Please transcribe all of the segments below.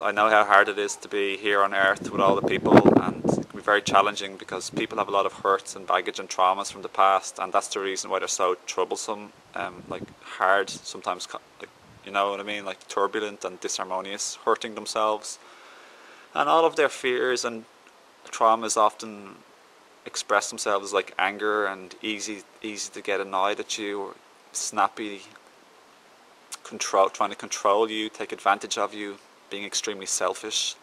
I know how hard it is to be here on earth with all the people, and it can be very challenging because people have a lot of hurts and baggage and traumas from the past, and that's the reason why they're so troublesome, like hard, sometimes, like, you know what I mean, like turbulent and disharmonious, hurting themselves. And all of their fears and traumas often express themselves as like anger and easy to get annoyed at you, or snappy, trying to control you, take advantage of you, being extremely selfish.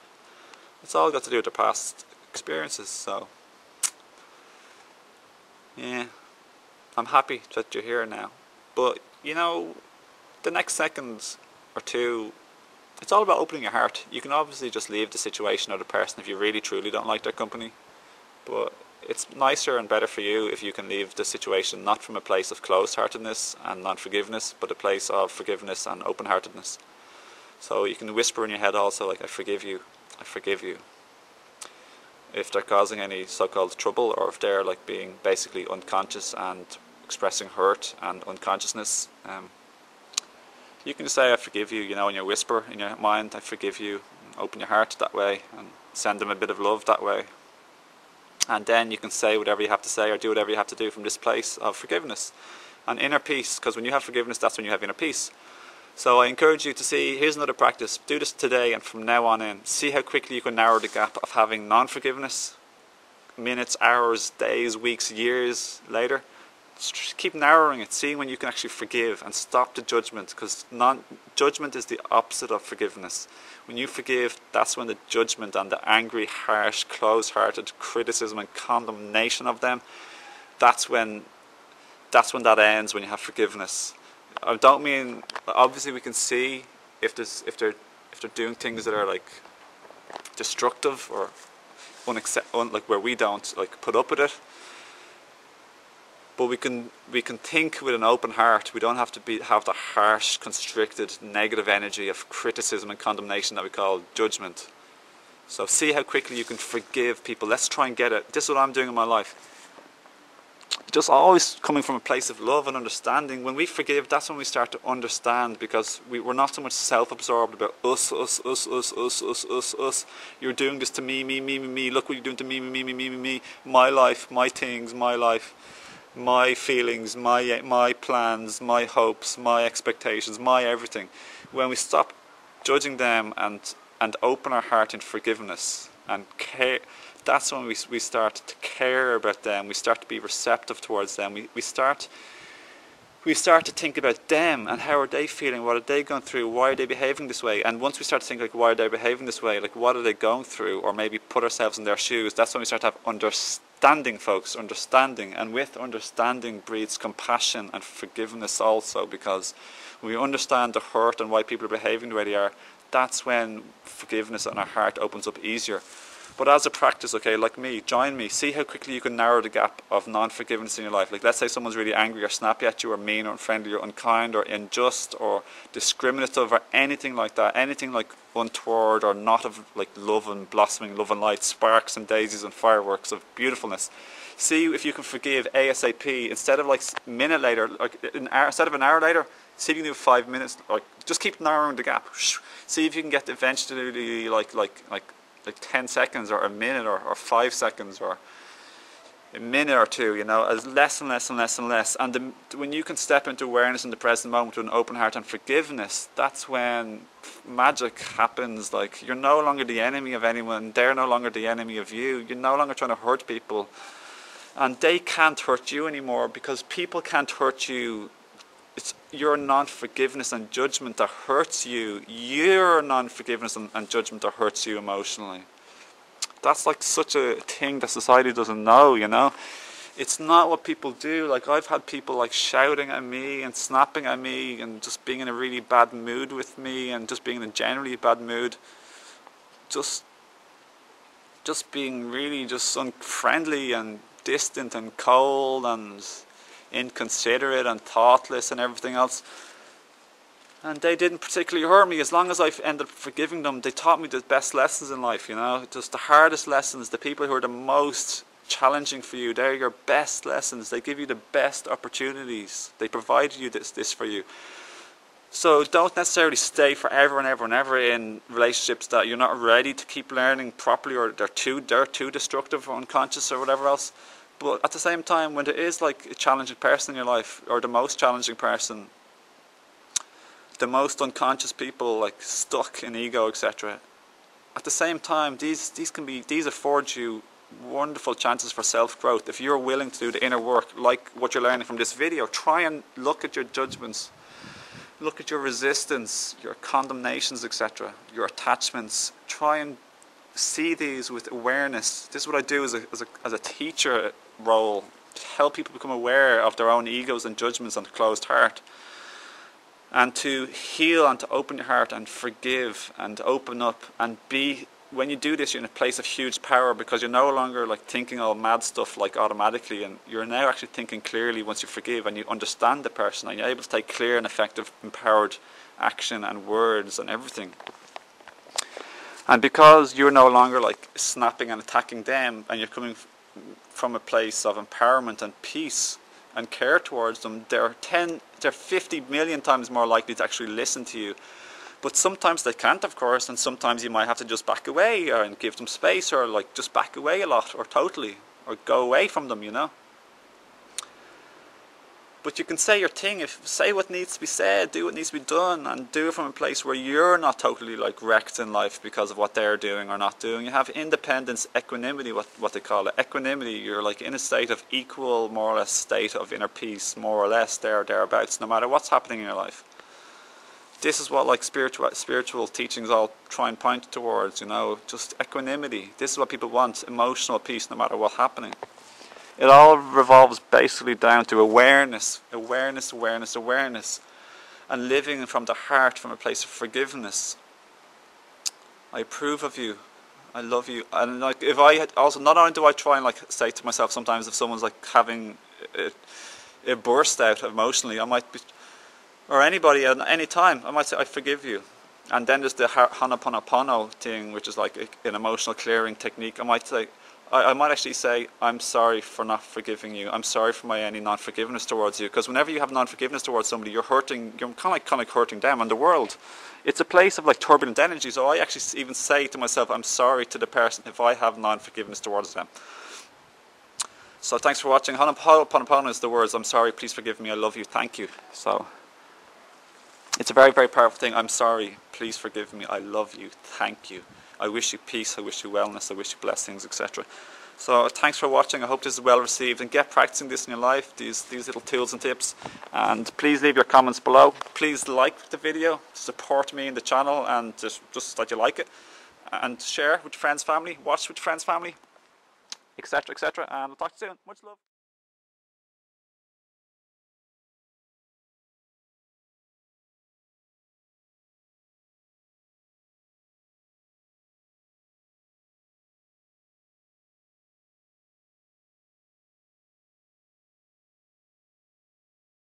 It's all got to do with their past experiences. So yeah, I'm happy that you're here now, but you know, the next second or two, it's all about opening your heart. You can obviously just leave the situation or the person if you really truly don't like their company, but it's nicer and better for you if you can leave the situation not from a place of closed-heartedness and non-forgiveness, but a place of forgiveness and open-heartedness. So you can whisper in your head also, like, I forgive you, I forgive you. If they're causing any so-called trouble, or if they're like being basically unconscious and expressing hurt and unconsciousness, you can just say, I forgive you, you know, in your whisper, in your mind, I forgive you. Open your heart that way and send them a bit of love that way. And then you can say whatever you have to say or do whatever you have to do from this place of forgiveness and inner peace, because when you have forgiveness, that's when you have inner peace. So I encourage you to see, here's another practice, do this today and from now on in. See how quickly you can narrow the gap of having non-forgiveness, minutes, hours, days, weeks, years later. Just keep narrowing it, seeing when you can actually forgive and stop the judgment, because judgment is the opposite of forgiveness. When you forgive, that's when the judgment and the angry, harsh, closed-hearted criticism and condemnation of them, that's when that ends, when you have forgiveness. I don't mean, obviously we can see if they're doing things that are like destructive or like where we don't like put up with it. But we can think with an open heart. We don't have to have the harsh, constricted, negative energy of criticism and condemnation that we call judgment. So see how quickly you can forgive people. Let's try and get it. This is what I'm doing in my life. Just always coming from a place of love and understanding. When we forgive, that's when we start to understand, because we're not so much self-absorbed about us. You're doing this to me. Look what you're doing to me. My life, my things, my life. My feelings, my plans, my hopes, my expectations, my everything. When we stop judging them and open our heart in forgiveness and care, that's when we start to care about them. We start to be receptive towards them. We start to think about them and how are they feeling, what are they going through, why are they behaving this way. And once we start to think like, why are they behaving this way, like what are they going through, or maybe put ourselves in their shoes, that's when we start to have understanding, folks, understanding. And with understanding breeds compassion and forgiveness also, because when we understand the hurt and why people are behaving the way they are, that's when forgiveness in our heart opens up easier. But as a practice, okay, like me, join me, see how quickly you can narrow the gap of non-forgiveness in your life. Like, let's say someone's really angry or snappy at you, or mean or unfriendly or unkind or unjust or discriminative or anything like that, anything like untoward or not of like love and blossoming, love and light, sparks and daisies and fireworks of beautifulness. See if you can forgive ASAP instead of like a minute later, like instead of an hour later. See if you can do 5 minutes. Like, just keep narrowing the gap. See if you can get eventually like 10 seconds or a minute or 5 seconds or a minute or two, you know, as less and less and less and less. And when you can step into awareness in the present moment with an open heart and forgiveness, that's when magic happens. Like, you're no longer the enemy of anyone. They're no longer the enemy of you. You're no longer trying to hurt people. And they can't hurt you anymore, because people can't hurt you. It's your non-forgiveness and judgment that hurts you. Your non-forgiveness and judgment that hurts you emotionally. That's like such a thing that society doesn't know, you know. It's not what people do. Like, I've had people like shouting at me and snapping at me and just being in a really bad mood with me and just being in a generally bad mood. Just being really just unfriendly and distant and cold and inconsiderate and thoughtless and everything else. And they didn't particularly hurt me. As long as I ended up forgiving them, they taught me the best lessons in life, you know. Just the hardest lessons, the people who are the most challenging for you, they're your best lessons. They give you the best opportunities. They provide you this for you. So don't necessarily stay forever and ever and ever in relationships that you're not ready to keep learning properly, or they're too destructive or unconscious or whatever else. But at the same time, when there is like a challenging person in your life, or the most challenging person, the most unconscious people, like stuck in ego, etc., at the same time, these afford you wonderful chances for self-growth. If you're willing to do the inner work, like what you're learning from this video, try and look at your judgments, look at your resistance, your condemnations, etc., your attachments. Try and see these with awareness. This is what I do as a teacher role, to help people become aware of their own egos and judgments and closed heart, and to heal and to open your heart and forgive and open up and be. When you do this, you're in a place of huge power, because you're no longer like thinking all mad stuff like automatically, and you're now actually thinking clearly once you forgive and you understand the person, and you're able to take clear and effective empowered action and words and everything. And because you're no longer like snapping and attacking them, and you're coming from a place of empowerment and peace and care towards them, they're 50 million times more likely to actually listen to you. But sometimes they can't, of course, and sometimes you might have to just back away and give them space, or like just back away a lot, or totally, or go away from them, you know. But you can say your thing, say what needs to be said, do what needs to be done, and do it from a place where you're not totally like wrecked in life because of what they're doing or not doing. You have independence, equanimity, what they call it. Equanimity, you're like in a state of equal, more or less, state of inner peace, more or less, thereabouts, no matter what's happening in your life. This is what like spiritual teachings all try and point towards, you know, just equanimity. This is what people want, emotional peace, no matter what's happening. It all revolves basically down to awareness, awareness, awareness, awareness, and living from the heart, from a place of forgiveness. I approve of you. I love you. And like, if I had also, not only do I try and like say to myself sometimes, if someone's like having a burst out emotionally, I might be, or anybody at any time, I might say, I forgive you. And then there's the Ho'oponopono thing, which is like an emotional clearing technique. I might actually say, I'm sorry for not forgiving you. I'm sorry for my any non-forgiveness towards you. Because whenever you have non-forgiveness towards somebody, you're kind of hurting them and the world. It's a place of like turbulent energy. So I actually even say to myself, I'm sorry to the person if I have non-forgiveness towards them. So thanks for watching. Ho'oponopono is the words, I'm sorry, please forgive me, I love you, thank you. So it's a very, very powerful thing. I'm sorry, please forgive me, I love you, thank you. I wish you peace, I wish you wellness, I wish you blessings, etc. So thanks for watching. I hope this is well received, and get practicing this in your life, these little tools and tips. And please leave your comments below. Please like the video, support me in the channel, and just that you like it. And share with your friends, family, watch with your friends, family, etc, etc. And I'll talk to you soon. Much love.